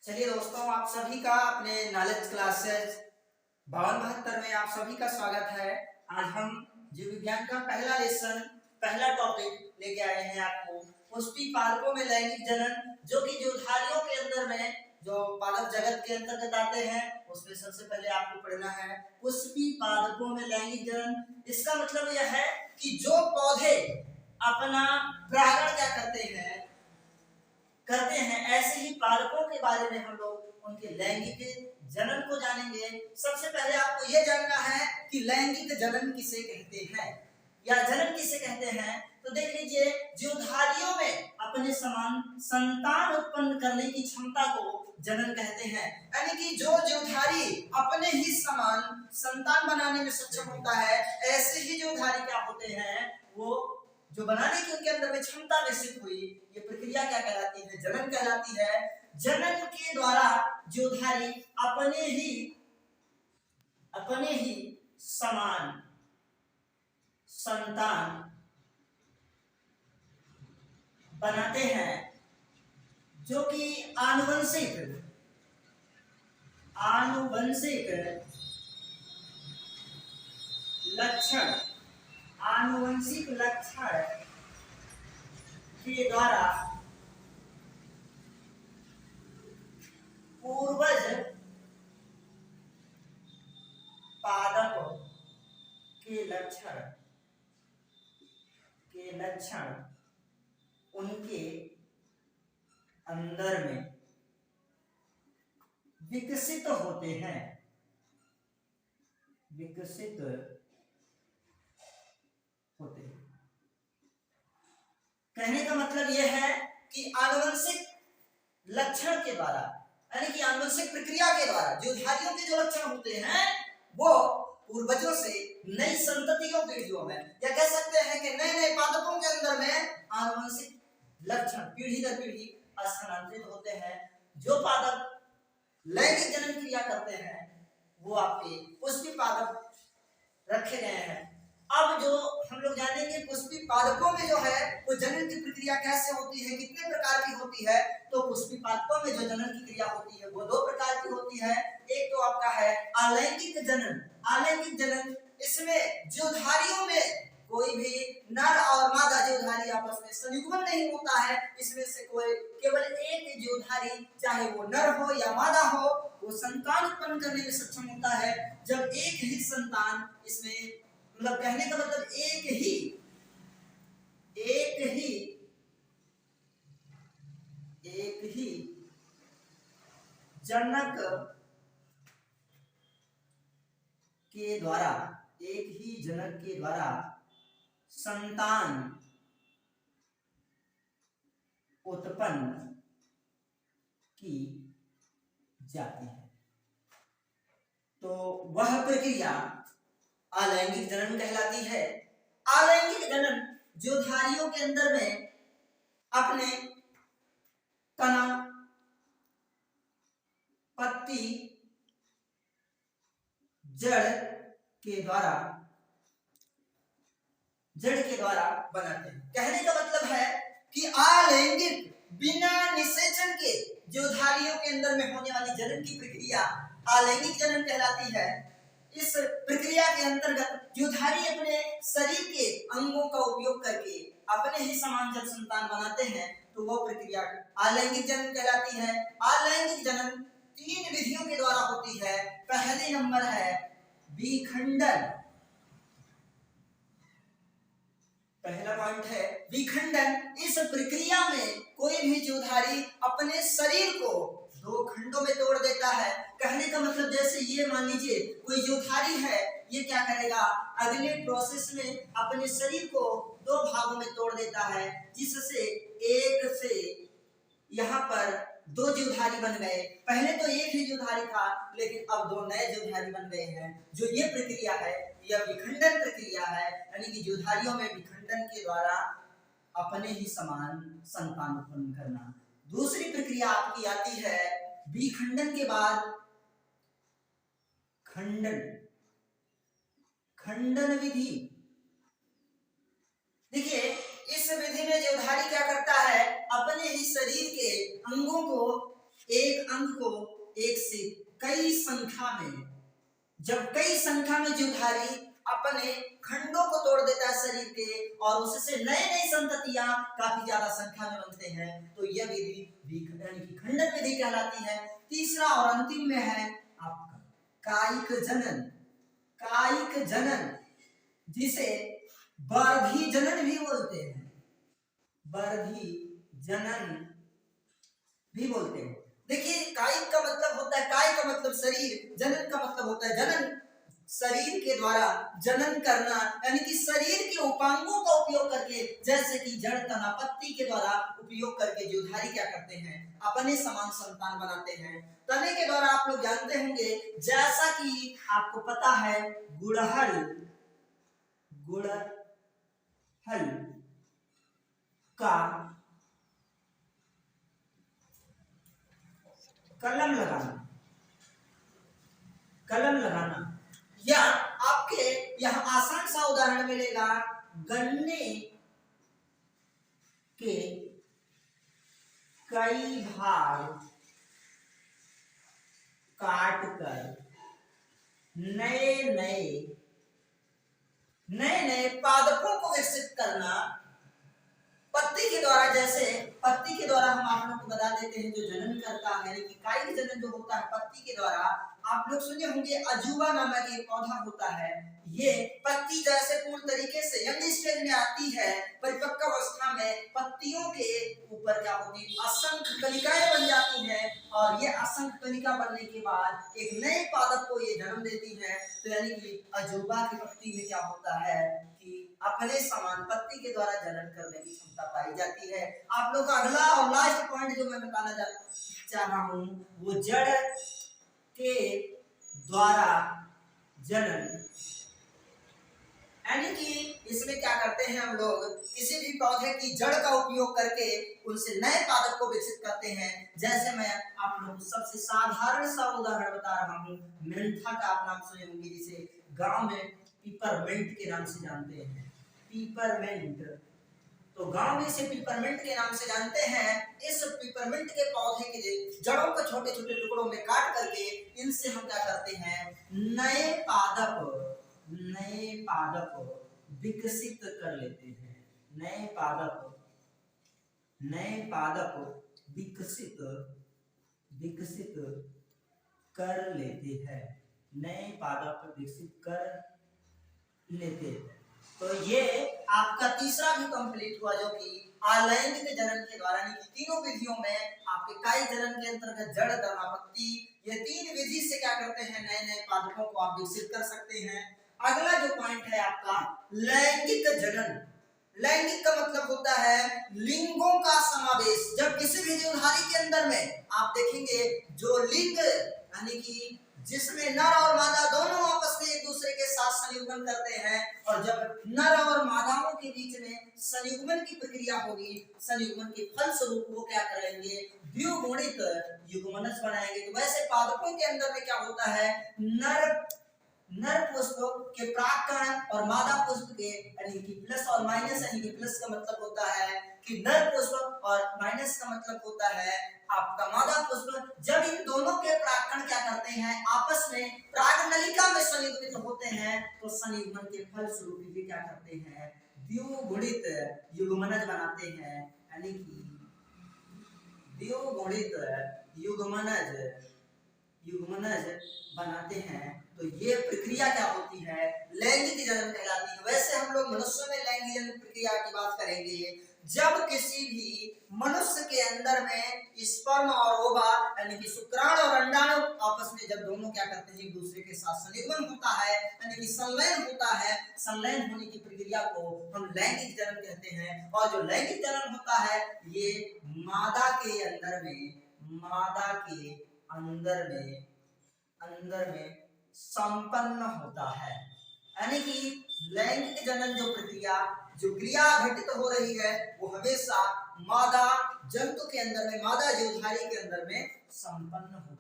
चलिए दोस्तों, आप सभी का अपने नॉलेज क्लासेस 5272 में आप सभी का स्वागत है। आज हम जीव विज्ञान का पहला लेसन, पहला टॉपिक लेके आए हैं आपको पुष्पी पादपों में लैंगिक जनन, जो कि जीवधारियों के अंदर में जो पादप जगत के अंतर्गत आते हैं उसमें सबसे पहले आपको पढ़ना है पुष्पी पादपों में लैंगिक जनन। इसका मतलब यह है कि जो पौधे अपना परागण क्या करते हैं ऐसे ही पादपों के बारे में हम लोग उनके लैंगिक जनन को जानेंगे। सबसे पहले आपको यह जानना है कि लैंगिक जनन किसे कहते हैं या जनन किसे कहते हैं। तो देख लीजिए, जीवधारियों में अपने समान संतान उत्पन्न करने की क्षमता को जनन कहते हैं। यानी कि जो जीवधारी अपने ही समान संतान बनाने में सक्षम होता है, ऐसे ही जीवधारी क्या होते हैं, वो जो बनाने की उनके अंदर में क्षमता विकसित हुई, ये प्रक्रिया क्या कहलाती है, जनन कहलाती है। जनन के द्वारा जीवधारी अपने ही समान संतान बनाते हैं, जो कि आनुवंशिक लक्षण के द्वारा पूर्वज पादप के लक्षण उनके अंदर में विकसित होते हैं। कहने का मतलब यह है कि आनुवंशिक लक्षण के द्वारा, यानी कि आनुवंशिक प्रक्रिया के द्वारा जीवधारियों के जो लक्षण होते हैं वो पूर्वजों से नई संततियों पीढ़ियों में, या कह सकते हैं कि नए नए पादपों के अंदर में आनुवंशिक लक्षण पीढ़ी दर पीढ़ी स्थानांतरित होते हैं। जो पादप लैंगिक जनन क्रिया करते हैं वो आपके पुष्पी पादप रखे गए हैं। अब जो हम लोग जानेंगे पुष्पी पादपों में जो है वो जनन की प्रक्रिया कैसे होती है, कितने प्रकार की होती है। तो पुष्पी पादपों में जो जनन की क्रिया होती है वो दो प्रकार की होती है। एक तो आपका है अलैंगिक जनन। इसमें जीवधारियों में कोई भी नर और मादा जीवधारी आपस में संयुग्मन नहीं होता है। इसमें से कोई केवल एक जीवधारी, चाहे वो नर हो या मादा हो, वो संतान उत्पन्न करने में सक्षम होता है। जब एक ही संतान इसमें, मतलब कहने का मतलब एक ही जनक के द्वारा संतान उत्पन्न की जाती है, तो वह प्रक्रिया अलैंगिक जनन कहलाती है। अलैंगिक जनन जीवधारियों के अंदर में अपने तना, पत्ती, जड़ के द्वारा बनाते हैं। कहने का मतलब है कि अलैंगिक बिना निषेचन के जीवधारियों के अंदर में होने वाली जनन की प्रक्रिया अलैंगिक जनन कहलाती है। इस प्रक्रिया के अंतर्गत जीवधारी अपने शरीर के अंगों का उपयोग करके अपने ही समान जब संतान बनाते हैं तो वो प्रक्रिया अलैंगिक जनन कहलाती है। अलैंगिक जनन 3 विधियों के द्वारा होती है। पहले नंबर है विखंडन। पहला पॉइंट है विखंडन। इस प्रक्रिया में कोई भी जीवधारी अपने शरीर को 2 खंडों में तोड़ देता है। कहने का मतलब जैसे ये मान लीजिए कोई जीवधारी है, ये क्या करेगा, अगले प्रोसेस में अपने शरीर को 2 भागों में तोड़ देता है, जिससे एक से यहाँ पर 2 जीवधारी बन गए। पहले तो एक ही जीवधारी था, लेकिन अब 2 नए जीवधारी बन गए हैं। जो ये प्रक्रिया है यह विखंडन प्रक्रिया है, यानी कि जीवधारियों में विखंडन के द्वारा अपने ही समान संतान उत्पन्न करना। दूसरी प्रक्रिया आपकी आती है विखंडन के बाद खंडन विधि। देखिए, इस विधि में जीवधारी क्या करता है, अपने ही शरीर के अंगों को एक अंग को एक से कई संख्या में, जब कई संख्या में जीवधारी अपने खंडों को तोड़ देता है शरीर के और उससे नए नई संततियां काफी ज्यादा संख्या में बनते हैं, तो यह विधि खंडन विधि कहलाती है। तीसरा और अंतिम में है आपका कायिक जनन। कायिक जनन जिसे वर्धी जनन भी बोलते हैं, वर्धी जनन भी बोलते हैं। देखिए कायिक का मतलब होता है, काय का मतलब शरीर, जनन का मतलब होता है जनन, शरीर के द्वारा जनन करना, यानी कि शरीर के उपांगों का उपयोग करके, जैसे कि जड़ तना पत्ती के द्वारा उपयोग करके जीवधारी क्या करते हैं, अपने समान संतान बनाते हैं। तने के द्वारा आप लोग जानते होंगे, जैसा कि आपको पता है गुड़हल, गुड़हल का कलम लगाना, कलम लगाना, या आपके यहां आसान सा उदाहरण मिलेगा, गन्ने के कई भाग काटकर नए नए पादपों को विकसित करना। पत्ती के द्वारा, जैसे पत्ती के द्वारा हम आप लोग को बता देते हैं जो जनन करता है, यानी कि कायिक जनन जो होता है पत्ती के द्वारा, आप लोग सुने होंगे अजूबा नामक एक पौधा होता है। ये पत्ती जैसे पूर्ण तरीके से यंग स्टेज में आती है, परिपक्व अवस्था में पत्तियों के ऊपर क्या होती है, असंख्य कलिकाएं बन जाती हैं, और ये असंख्य कलिका बनने के बाद एक नए पादप को ये जन्म देती है। तो यानी कि अजूबा की पत्ती में क्या होता है कि अपने समान पत्ती के द्वारा जनन करने की क्षमता पाई जाती है। आप लोग का अगला और लास्ट पॉइंट जो मैं बताना चाह रहा हूं, वो जड़ के द्वारा जनन, यानी कि इसमें क्या करते हैं हम लोग, किसी भी पौधे की जड़ का उपयोग करके उनसे नए पादप को विकसित करते हैं। जैसे मैं आप लोग सबसे साधारण सा उदाहरण बता रहा हूँ, मेंथा का आप नाम सुने होंगे, जिसे गांव में पिपरमेंट के नाम से जानते हैं, पिपरमेंट। तो गांव में इसे पिपरमेंट के नाम से जानते हैं। इस पिपरमेंट के पौधे के जड़ों को छोटे छोटे टुकड़ों में काट करके इनसे हम क्या करते हैं, नए पादप विकसित कर लेते हैं, नए पादप विकसित कर लेते हैं, नए पादप विकसित कर लेते हैं। तो ये आपका तीसरा भी कंप्लीट हुआ, जो कि अलैंगिक जनन के द्वारा, यानी कि तीनों विधियों में आपके कायिक जनन के अंतर्गत जड़ तना पत्ती, ये तीन विधि से क्या करते हैं, नए नए पादपों को आप विकसित कर सकते हैं। अगला जो पॉइंट है आपका लैंगिक जनन। लैंगिक का मतलब होता है लिंगों का समावेश। जब किसी भी जीवधारी के अंदर में आप देखेंगे जो लिंग, यानी कि जिसमें नर और मादा दोनों आपस में एक दूसरे के साथ संयुग्मन करते हैं, और जब नर और मादाओं के बीच में संयुग्मन की प्रक्रिया होगी, संयुग्मन के फलस्वरूप वो क्या करेंगे, द्विगुणित युग्मनज बनाएंगे। तो वैसे पादपों के अंदर में क्या होता है, नर पुष्प के प्राकरण और मादा पुष्प के, यानी कि प्लस और माइनस, यानी कि प्लस का मतलब होता है कि नर पुष्प और माइनस का मतलब होता है आपका मादा पुष्प। जब इन दोनों के प्राकरण क्या करते हैं, आपस में प्रागनलिका में संयुग्मित होते हैं, तो संयुग्मन के फलस्वरूप ये क्या करते हैं, द्विगुणित युग्मनज बनाते हैं, यानी कि द्विगुणित युग्मनज बनाते हैं। तो ये प्रक्रिया क्या होती है, लैंगिक जनन कहलाती है। वैसे हम लोग मनुष्य में लैंगिक जनन प्रक्रिया की बात करेंगे, जब किसी भी मनुष्य के अंदर में स्पर्म और ओवा, यानी कि शुक्राणु और अंडाणु आपस में जब दोनों क्या करते हैं, एक दूसरे के साथ संयुग्मन होता है, यानी कि संलयन होता है। संलयन होने की प्रक्रिया को हम लैंगिक जनन कहते हैं। और जो लैंगिक जनन होता है, ये मादा के अंदर में संपन्न होता है, यानी कि लैंगिक जनन जो प्रक्रिया, जो क्रिया घटित हो रही है, वो हमेशा मादा जंतु के अंदर में, मादा जीवधारी के अंदर में संपन्न हो